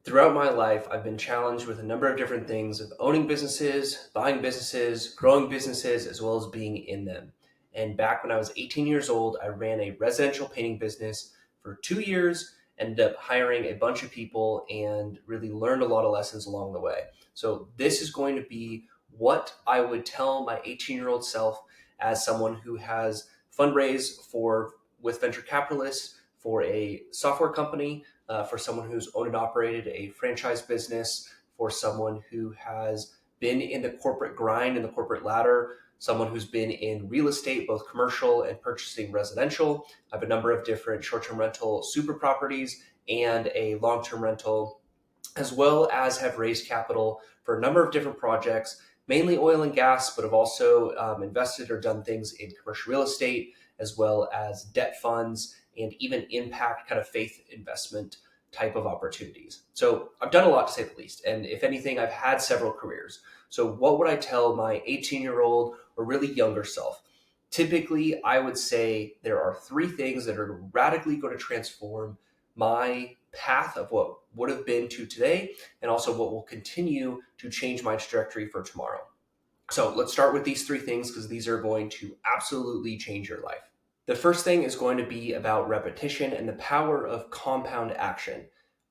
Throughout my life, I've been challenged with a number of different things of owning businesses, buying businesses, growing businesses, as well as being in them. And back when I was 18 years old, I ran a residential painting business for 2 years, ended up hiring a bunch of people, and really learned a lot of lessons along the way. So, this is going to be what I would tell my 18-year-old self as someone who has fundraised for with venture capitalists for a software company, for someone who's owned and operated a franchise business, for someone who has been in the corporate grind and the corporate ladder, someone who's been in real estate, both commercial and purchasing residential. I have a number of different short term rental super properties and a long term rental, as well as have raised capital for a number of different projects, mainly oil and gas, but have also invested or done things in commercial real estate, as well as debt funds and even impact kind of faith investment type of opportunities. So I've done a lot, to say the least. And if anything, I've had several careers. So what would I tell my 18-year-old or really younger self? Typically, I would say there are three things that are radically going to transform my path of what would have been to today, and also what will continue to change my trajectory for tomorrow. So let's start with these three things because these are going to absolutely change your life. The first thing is going to be about repetition and the power of compound action.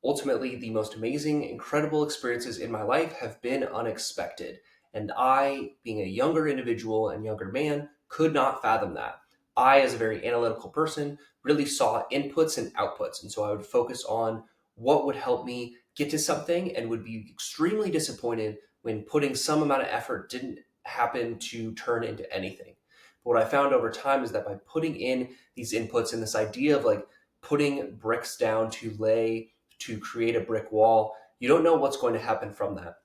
Ultimately, the most amazing, incredible experiences in my life have been unexpected. And I, being a younger individual and younger man, could not fathom that. I, as a very analytical person, really saw inputs and outputs. And so I would focus on what would help me get to something and would be extremely disappointed when putting some amount of effort didn't happen to turn into anything. But what I found over time is that by putting in these inputs and this idea of like putting bricks down to create a brick wall, you don't know what's going to happen from that.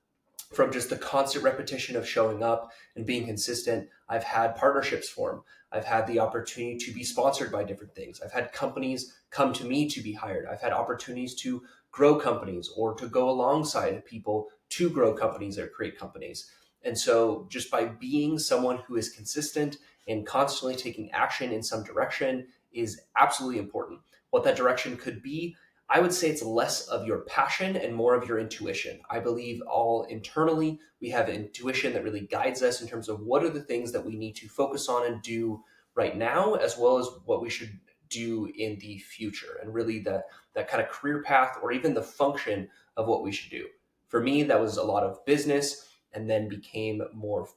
From just the constant repetition of showing up and being consistent, I've had partnerships form. I've had the opportunity to be sponsored by different things. I've had companies come to me to be hired. I've had opportunities to grow companies or to go alongside people to grow companies or create companies. And so just by being someone who is consistent and constantly taking action in some direction is absolutely important. What that direction could be, I would say it's less of your passion and more of your intuition. I believe all internally, we have intuition that really guides us in terms of what are the things that we need to focus on and do right now, as well as what we should do in the future, and really that kind of career path or even the function of what we should do. For me, that was a lot of business and then became more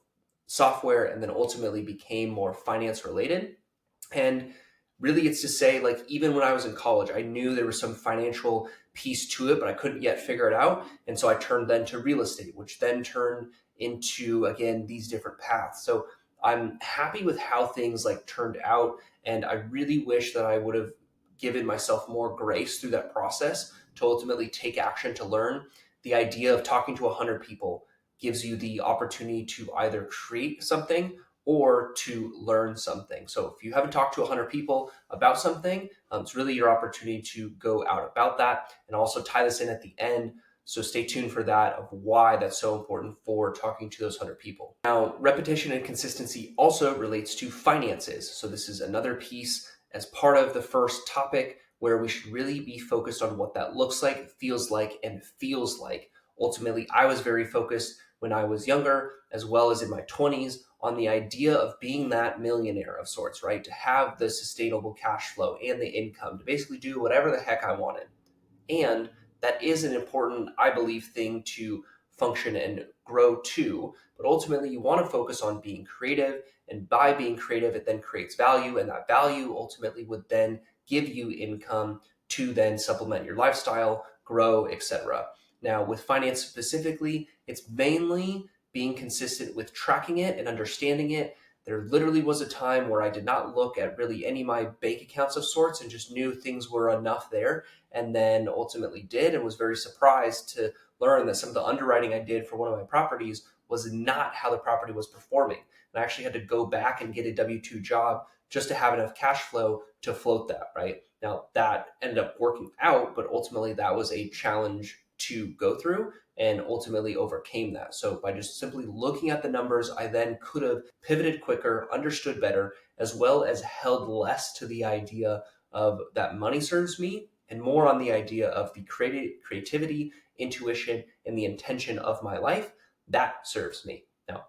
software and then ultimately became more finance related. And really, it's to say, like, even when I was in college, I knew there was some financial piece to it, but I couldn't yet figure it out. And so I turned then to real estate, which then turned into, again, these different paths. So I'm happy with how things like turned out. And I really wish that I would have given myself more grace through that process to ultimately take action to learn. The idea of talking to 100 people gives you the opportunity to either create something or to learn something. So if you haven't talked to 100 people about something, it's really your opportunity to go out about that and also tie this in at the end. So stay tuned for that of why that's so important for talking to those 100 people. Now, repetition and consistency also relates to finances. So this is another piece as part of the first topic where we should really be focused on what that looks like, feels like, and feels like. Ultimately, I was very focused when I was younger, as well as in my 20s, on the idea of being that millionaire of sorts, right? To have the sustainable cash flow and the income to basically do whatever the heck I wanted. And that is an important, I believe, thing to function and grow too. But ultimately, you want to focus on being creative. And by being creative, it then creates value. And that value ultimately would then give you income to then supplement your lifestyle, grow, etc. Now, with finance specifically, it's mainly being consistent with tracking it and understanding it. There literally was a time where I did not look at really any of my bank accounts of sorts and just knew things were enough there, and then ultimately did, and was very surprised to learn that some of the underwriting I did for one of my properties was not how the property was performing. And I actually had to go back and get a W-2 job just to have enough cash flow to float that, right? Now, that ended up working out, but ultimately that was a challenge to go through and ultimately overcame that. So by just simply looking at the numbers, I then could have pivoted quicker, understood better, as well as held less to the idea of that money serves me and more on the idea of the creativity, intuition, and the intention of my life. That serves me. Now,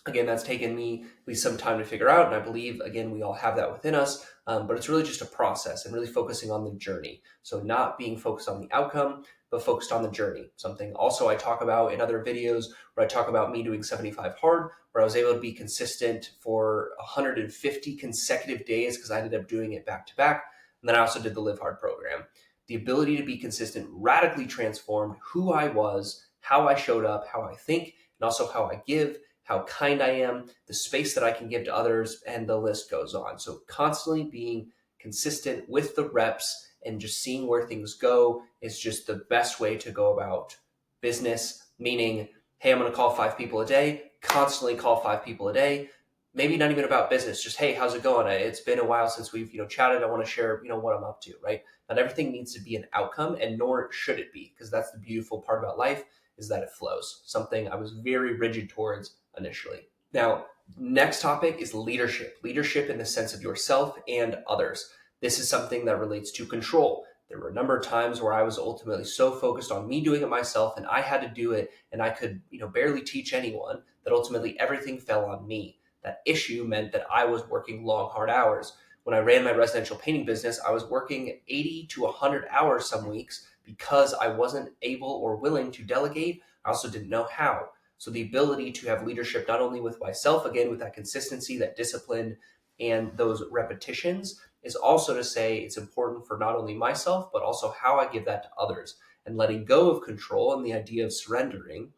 again, that's taken me at least some time to figure out. And I believe, again, we all have that within us. But it's really just a process and really focusing on the journey. So not being focused on the outcome, but focused on the journey. Something also I talk about in other videos where I talk about me doing 75 hard, where I was able to be consistent for 150 consecutive days because I ended up doing it back to back. And then I also did the Live Hard program. The ability to be consistent radically transformed who I was, how I showed up, how I think, and also how I give, how kind I am, the space that I can give to others, and the list goes on. So constantly being consistent with the reps and just seeing where things go is just the best way to go about business, meaning, hey, I'm going to call 5 people a day, constantly call 5 people a day. Maybe not even about business, just, hey, how's it going? It's been a while since we've, chatted. I want to share, what I'm up to, right? Not everything needs to be an outcome, and nor should it be, because that's the beautiful part about life, is that it flows. Something I was very rigid towards initially. Now, next topic is leadership. Leadership in the sense of yourself and others. This is something that relates to control. There were a number of times where I was ultimately so focused on me doing it myself and I had to do it and I could, barely teach anyone, that ultimately everything fell on me. That issue meant that I was working long, hard hours. When I ran my residential painting business, I was working 80 to 100 hours some weeks because I wasn't able or willing to delegate. I also didn't know how. So the ability to have leadership, not only with myself, again, with that consistency, that discipline, and those repetitions, is also to say it's important for not only myself, but also how I give that to others, and letting go of control and the idea of surrendering,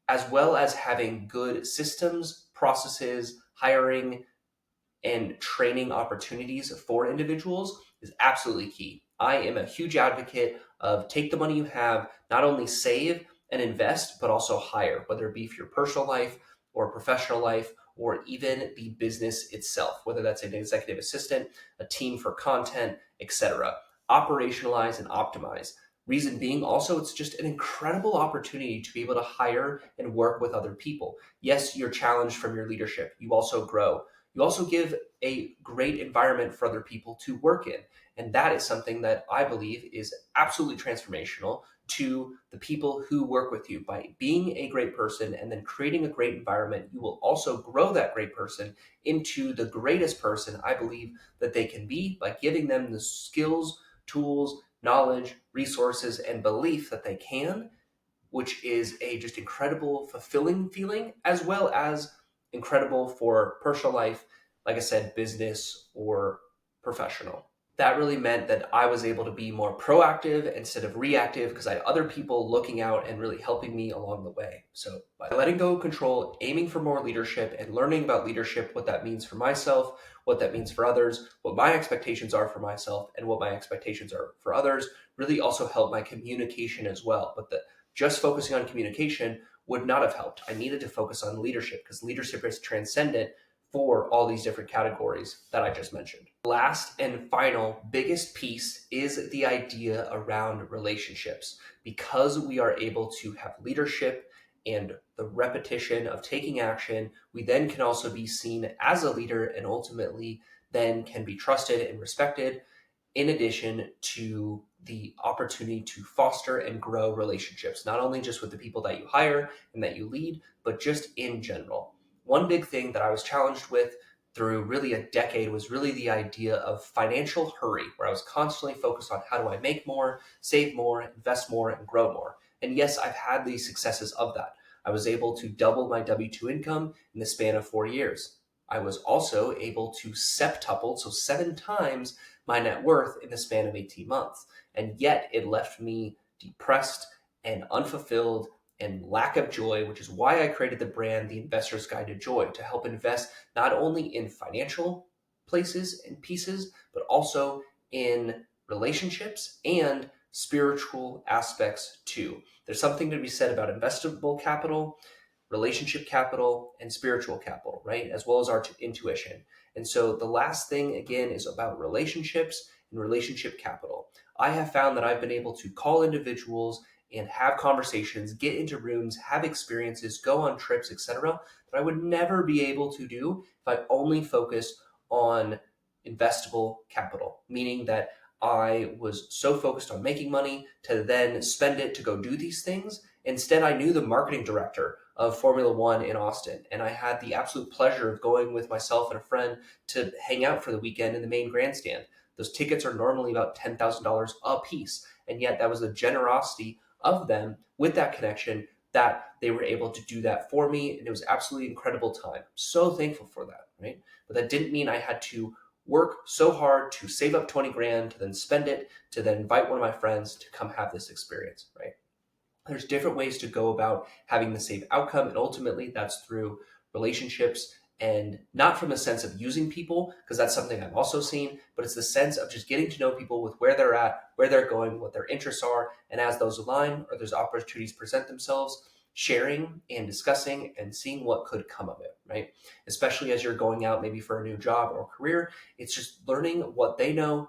as well as having good systems, processes, hiring, and training opportunities for individuals is absolutely key. I am a huge advocate of take the money you have, not only save and invest, but also hire, whether it be for your personal life or professional life, or even the business itself, whether that's an executive assistant, a team for content, etc. Operationalize and optimize. Reason being, also, it's just an incredible opportunity to be able to hire and work with other people. Yes, you're challenged from your leadership. You also grow. You also give a great environment for other people to work in. And that is something that I believe is absolutely transformational to the people who work with you. By being a great person and then creating a great environment, you will also grow that great person into the greatest person I believe that they can be, by giving them the skills, tools, knowledge, resources, and belief that they can, which is a just incredible, fulfilling feeling, as well as incredible for personal life, like I said, business or professional. That really meant that I was able to be more proactive instead of reactive, because I had other people looking out and really helping me along the way. So by letting go of control, aiming for more leadership, and learning about leadership, what that means for myself, what that means for others, what my expectations are for myself, and what my expectations are for others, really also helped my communication as well. But just focusing on communication would not have helped. I needed to focus on leadership, because leadership is transcendent for all these different categories that I just mentioned. Last and final biggest piece is the idea around relationships. Because we are able to have leadership and the repetition of taking action, we then can also be seen as a leader and ultimately then can be trusted and respected, in addition to the opportunity to foster and grow relationships, not only just with the people that you hire and that you lead, but just in general. One big thing that I was challenged with through really a decade was really the idea of financial hurry, where I was constantly focused on how do I make more, save more, invest more, and grow more. And yes, I've had the successes of that. I was able to double my W-2 income in the span of 4 years. I was also able to septuple, so 7 times my net worth in the span of 18 months. And yet it left me depressed and unfulfilled and lack of joy, which is why I created the brand, The Investor's Guide to Joy, to help invest not only in financial places and pieces, but also in relationships and spiritual aspects too. There's something to be said about investable capital, relationship capital, and spiritual capital, right? As well as our intuition. And so the last thing, again, is about relationships and relationship capital. I have found that I've been able to call individuals and have conversations, get into rooms, have experiences, go on trips, etc., that I would never be able to do if I only focused on investable capital, meaning that I was so focused on making money to then spend it to go do these things. Instead, I knew the marketing director of Formula One in Austin, and I had the absolute pleasure of going with myself and a friend to hang out for the weekend in the main grandstand. Those tickets are normally about $10,000 a piece, and yet that was the generosity of them with that connection that they were able to do that for me, and it was absolutely incredible time. So thankful for that, right? But that didn't mean I had to work so hard to save up 20 grand to then spend it to then invite one of my friends to come have this experience, right? There's different ways to go about having the same outcome, and ultimately that's through relationships, and not from a sense of using people, because that's something I've also seen, but it's the sense of just getting to know people with where they're at, where they're going, what their interests are, and as those align or those opportunities present themselves, sharing and discussing and seeing what could come of it, right? Especially as you're going out maybe for a new job or career, it's just learning what they know,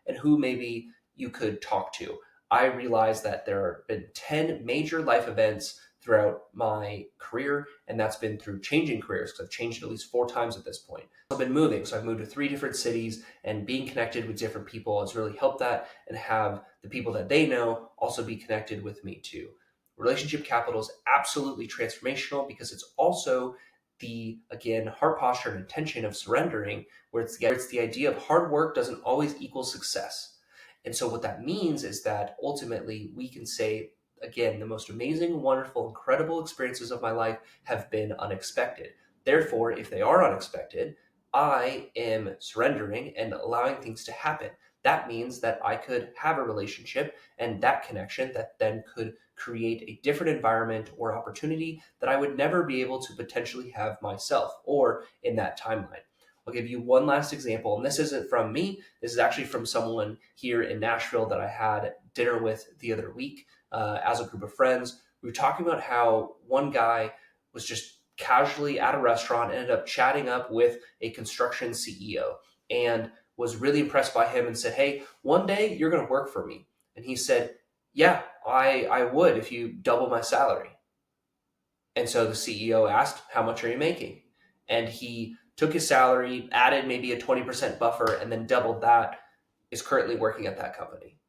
and who maybe you could talk to. I realized that there have been 10 major life events throughout my career, and that's been through changing careers because I've changed at least 4 times at this point. I've been moving, so I've moved to 3 different cities, and being connected with different people has really helped that, and have the people that they know also be connected with me too. Relationship capital is absolutely transformational because it's also the, again, heart posture and intention of surrendering, where it's the idea of hard work doesn't always equal success. And so what that means is that ultimately we can say, again, the most amazing, wonderful, incredible experiences of my life have been unexpected. Therefore, if they are unexpected, I am surrendering and allowing things to happen. That means that I could have a relationship and that connection that then could create a different environment or opportunity that I would never be able to potentially have myself or in that timeline. I'll give you one last example, and this isn't from me. This is actually from someone here in Nashville that I had dinner with the other week as a group of friends. We were talking about how one guy was just casually at a restaurant, ended up chatting up with a construction CEO, and was really impressed by him and said, "Hey, one day you're going to work for me." And he said, "Yeah, I would if you double my salary." And so the CEO asked, "How much are you making?" And he took his salary, added maybe a 20% buffer, and then doubled that, is currently working at that company.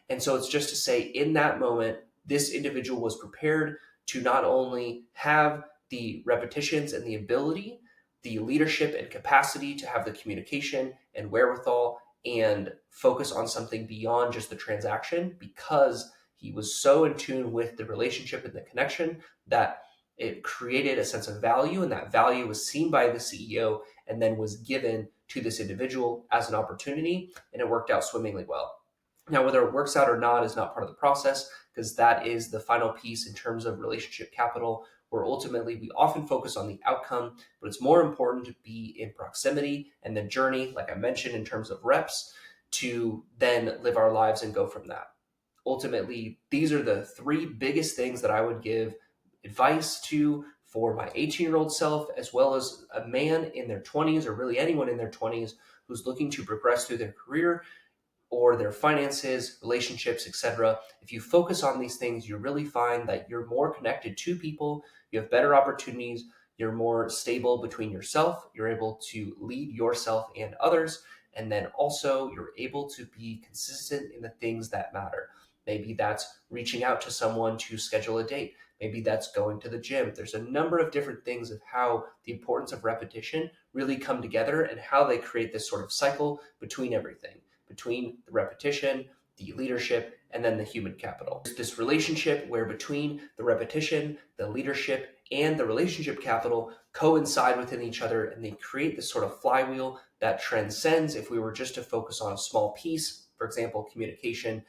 And so it's just to say, in that moment, this individual was prepared to not only have the repetitions and the ability, the leadership and capacity to have the communication and wherewithal and focus on something beyond just the transaction, because he was so in tune with the relationship and the connection that it created a sense of value, and that value was seen by the CEO and then was given to this individual as an opportunity, and it worked out swimmingly well. Now, whether it works out or not is not part of the process, because that is the final piece in terms of relationship capital, where ultimately we often focus on the outcome, but it's more important to be in proximity and the journey, like I mentioned, in terms of reps, to then live our lives and go from that. Ultimately, these are the 3 biggest things that I would give advice to for my 18-year-old self, as well as a man in their 20s, or really anyone in their 20s who's looking to progress through their career or their finances, relationships, etc. If you focus on these things, you really find that you're more connected to people, you have better opportunities, you're more stable between yourself, you're able to lead yourself and others, and then also you're able to be consistent in the things that matter. Maybe that's reaching out to someone to schedule a date. Maybe that's going to the gym. There's a number of different things of how the importance of repetition really come together and how they create this sort of cycle between everything, between the repetition, the leadership, and then the human capital. There's this relationship where between the repetition, the leadership, and the relationship capital coincide within each other, and they create this sort of flywheel that transcends. If we were just to focus on a small piece, for example, communication,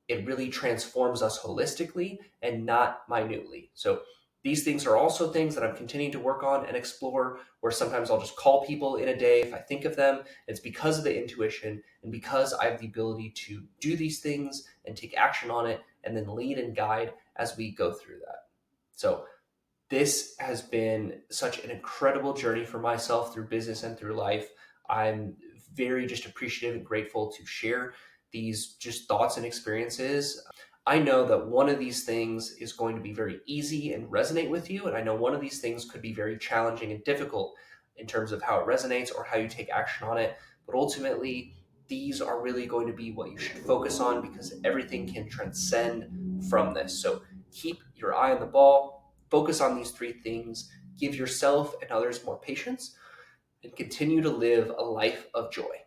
it really transforms us holistically and not minutely. So these things are also things that I'm continuing to work on and explore, where sometimes I'll just call people in a day if I think of them. It's because of the intuition and because I have the ability to do these things and take action on it and then lead and guide as we go through that. So this has been such an incredible journey for myself through business and through life. I'm very just appreciative and grateful to share these just thoughts and experiences. I know that one of these things is going to be very easy and resonate with you, and I know one of these things could be very challenging and difficult in terms of how it resonates or how you take action on it. But ultimately, these are really going to be what you should focus on, because everything can transcend from this. So keep your eye on the ball, focus on these three things, give yourself and others more patience, and continue to live a life of joy.